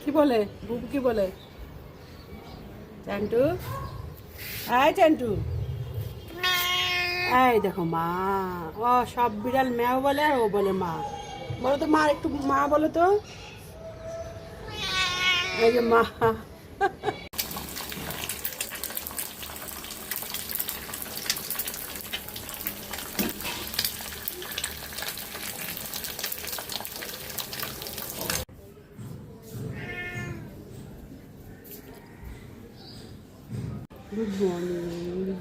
কি বলে বুবু কি বলে? চান্টু, আয় চান্টু, এই দেখো মা। ও সব বিড়াল ম্যাও বলে আর ও বলে মা। বলো তো মা, একটু মা বলো তো। এই যে মা। Good morning.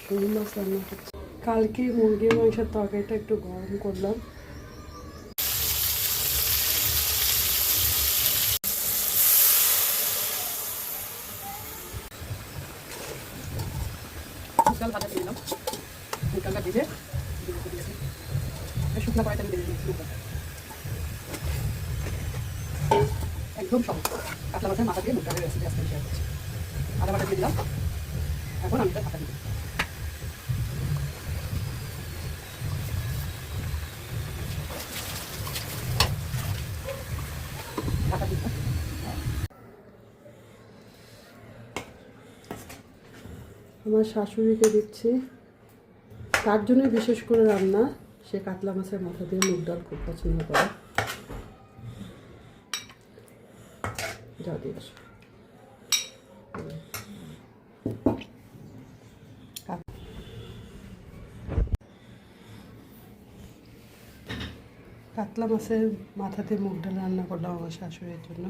শোল মাছ রান্না করছি। কালকে মুরগির মাংসের তরকারিটা একটু গরম করলাম। ডাল ভাজা দিয়ে দিলাম, ডালটা ভেজে শুকনো কড়াইতে আমি দিয়ে দিচ্ছি। একদম সহজ কাতলা মাছের মাথা দিয়ে মুগ ডালের রেসিপি আজকে শেয়ার করছি। আদা বাটা দিয়ে দিলাম, এখন আমি ঢাকা দিই। ঢাকা দিই। আমার শাশুড়িকে দিচ্ছি, তার জন্য বিশেষ করে রান্না। সে কাতলা মাছের মাথা দিয়ে মুগ ডাল খুব পছন্দ করে। যা দিয়ে কাতলা মাছের মাথা দিয়ে মুগ ডাল রান্না করলাম আমার শাশুড়ির জন্য।